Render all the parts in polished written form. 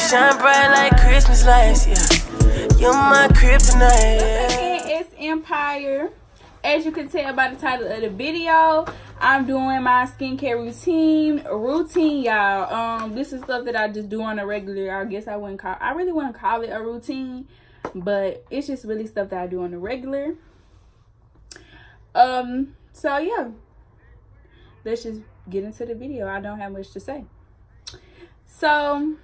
shine bright like Christmas lights, yeah. You're my kryptonite, yeah. It's Empire. As you can tell by the title of the video, I'm doing my skincare routine, y'all. This is stuff that I just do on a regular. I guess I really wouldn't call it a routine, but it's just really stuff that I do on a regular. So yeah, let's just get into the video. I don't have much to say. So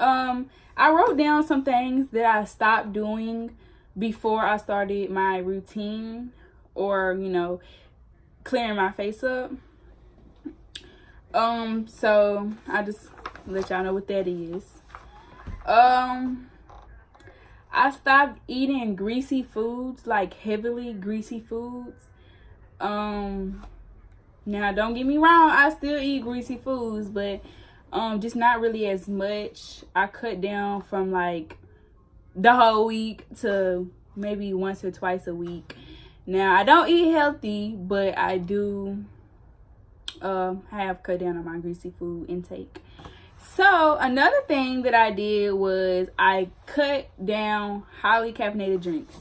I wrote down some things that I stopped doing before I started my routine, or clearing my face up. So I just let y'all know what that is. I stopped eating greasy foods, like heavily greasy foods. Now don't get me wrong, I still eat greasy foods, but just not really as much. I cut down from like the whole week to maybe once or twice a week. Now I don't eat healthy, but I do have cut down on my greasy food intake. So another thing that I did was I cut down highly caffeinated drinks,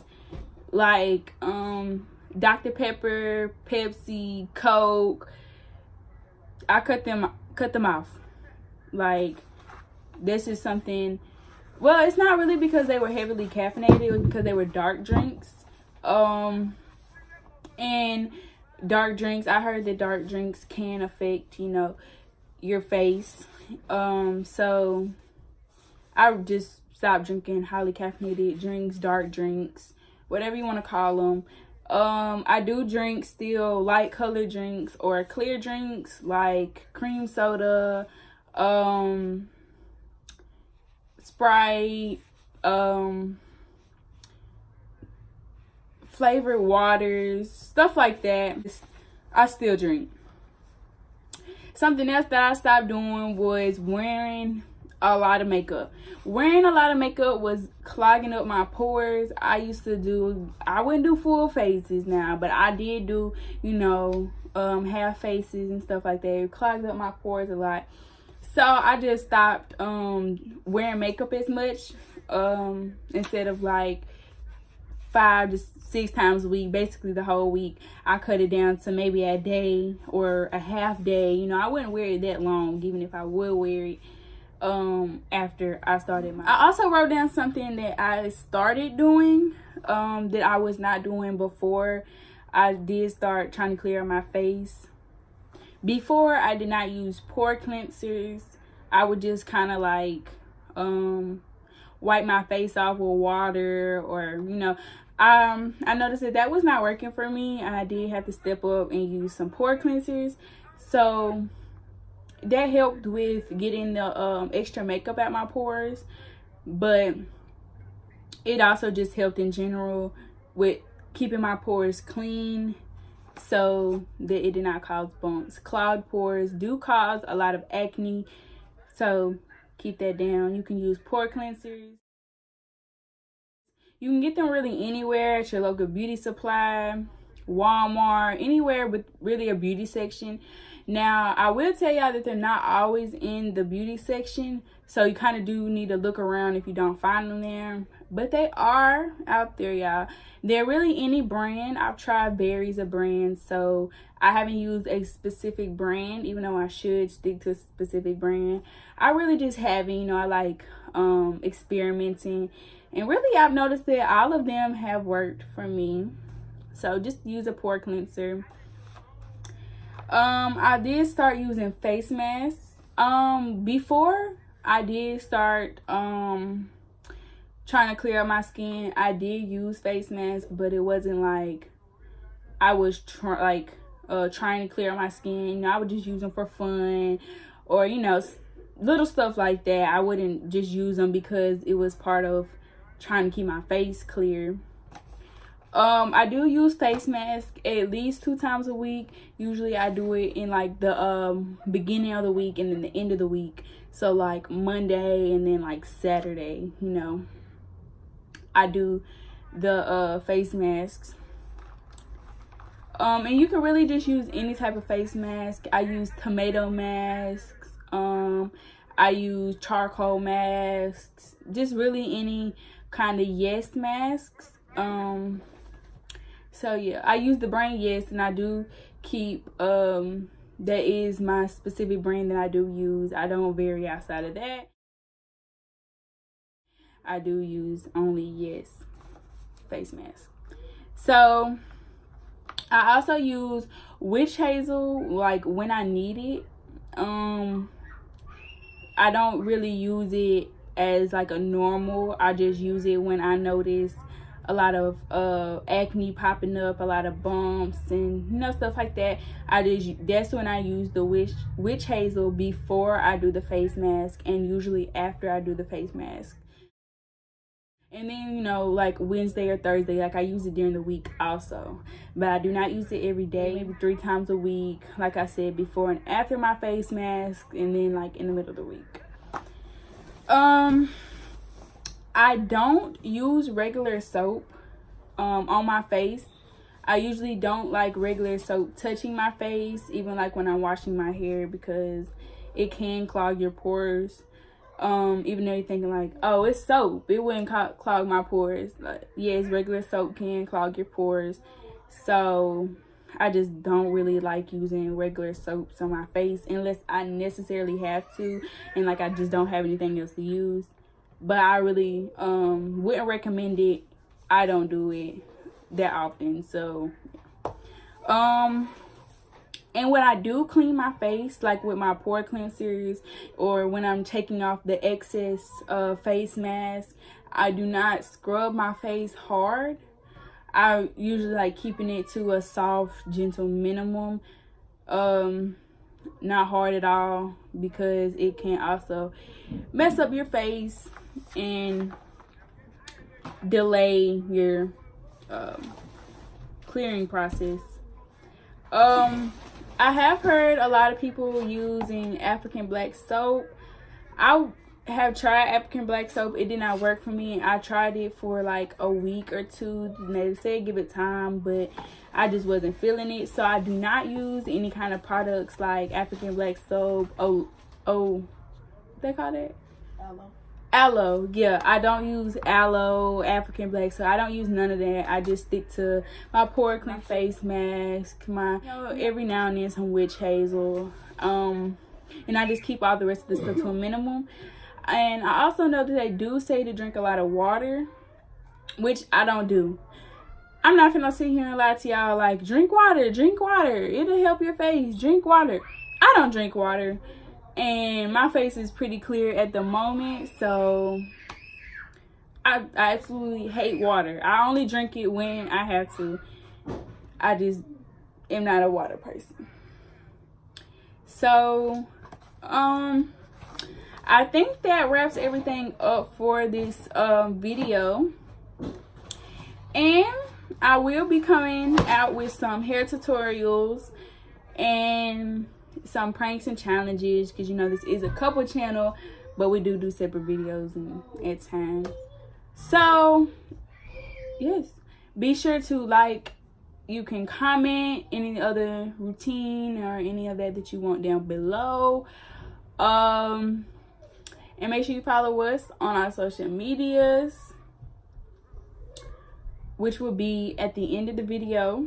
like Dr. Pepper, Pepsi, Coke. I cut them off. Like, this is something, well, it's not really because they were heavily caffeinated, it was because they were dark drinks. And dark drinks, I heard that dark drinks can affect, your face. So I just stopped drinking highly caffeinated drinks, dark drinks, whatever you want to call them. I do drink still light colored drinks or clear drinks like cream soda, Sprite, flavored waters, stuff like that. I still drink. Something else that I stopped doing was wearing a lot of makeup. Wearing a lot of makeup was clogging up my pores. I wouldn't do full faces now, but I did do, half faces and stuff like that. It clogged up my pores a lot. So I just stopped wearing makeup as much. Instead of like 5 to 6 times a week, basically the whole week, I cut it down to maybe a day or a half day. I wouldn't wear it that long, even if I would wear it after I started I also wrote down something that I started doing that I was not doing before I did start trying to clear my face. Before, I did not use pore cleansers. I would just kind of like wipe my face off with water, or I noticed that was not working for me. I did have to step up and use some pore cleansers. So that helped with getting the extra makeup out my pores, but it also just helped in general with keeping my pores clean so that it did not cause bumps. Clogged pores do cause a lot of acne, so keep that down. You can use pore cleansers. You can get them really anywhere, at your local beauty supply, Walmart, anywhere with really a beauty section. Now, I will tell y'all that they're not always in the beauty section, so you kind of do need to look around if you don't find them there. But they are out there, y'all. They're really any brand. I've tried berries of brands, so I haven't used a specific brand, even though I should stick to a specific brand. I really just haven't, I like experimenting. And really, I've noticed that all of them have worked for me. So just use a pore cleanser. I did start using face masks. Before I did start trying to clear up my skin, I did use face masks, but it wasn't like I was trying to clear up my skin. I would just use them for fun, or little stuff like that. I wouldn't just use them because it was part of trying to keep my face clear. I do use face mask at least 2 times a week. Usually I do it in like the beginning of the week and then the end of the week. So like Monday and then like Saturday, I do the face masks. And you can really just use any type of face mask. I use tomato masks. I use charcoal masks, just really any kind of Yes masks. So yeah, I use the brand Yes, and I do keep that is my specific brand that I do use. I don't vary outside of that. I do use only Yes face mask. So I also use witch hazel like when I need it. I don't really use it as like a normal. I just use it when I notice a lot of acne popping up, a lot of bumps, and stuff like that. That's when I use the witch hazel before I do the face mask, and usually after I do the face mask. And then, like Wednesday or Thursday, like I use it during the week also. But I do not use it every day, maybe 3 times a week. Like I said, before and after my face mask, and then like in the middle of the week. I don't use regular soap on my face. I usually don't like regular soap touching my face, even like when I'm washing my hair, because it can clog your pores. Even though you're thinking like, oh, it's soap, it wouldn't clog my pores. Like, yes, regular soap can clog your pores. So I just don't really like using regular soaps on my face unless I necessarily have to, and like I just don't have anything else to use. But I really wouldn't recommend it. I don't do it that often. So and when I do clean my face, like with my pore cleansers, or when I'm taking off the excess face mask, I do not scrub my face hard. I usually like keeping it to a soft, gentle minimum. Not hard at all, because it can also mess up your face and delay your clearing process. I have heard a lot of people using African black soap. I have tried African black soap. It did not work for me. I tried it for like a week or 2. They said give it time, but I just wasn't feeling it. So I do not use any kind of products like African black soap. What they call that? Aloe. Yeah, I don't use aloe, African black soap. I don't use none of that. I just stick to my pore clean face mask, every now and then some witch hazel, and I just keep all the rest of the stuff to a minimum. And I also know that they do say to drink a lot of water, which I don't do. I'm not gonna sit here and lie to y'all like, drink water, it'll help your face, drink water. I don't drink water, and my face is pretty clear at the moment, so I absolutely hate water. I only drink it when I have to. I just am not a water person. So I think that wraps everything up for this video, and I will be coming out with some hair tutorials and some pranks and challenges, because this is a couple channel, but we do separate videos at times. So yes, be sure to like, you can comment any other routine or any of that you want down below, and make sure you follow us on our social medias, which will be at the end of the video.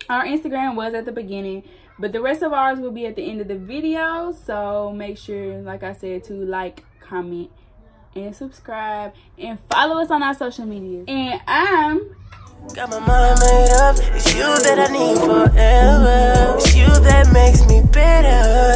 Our Instagram was at the beginning, but the rest of ours will be at the end of the video. So make sure, like I said, to like, comment, and subscribe, and follow us on our social media. And I'm got my mind made up. It's you that I need forever. It's you that makes me better.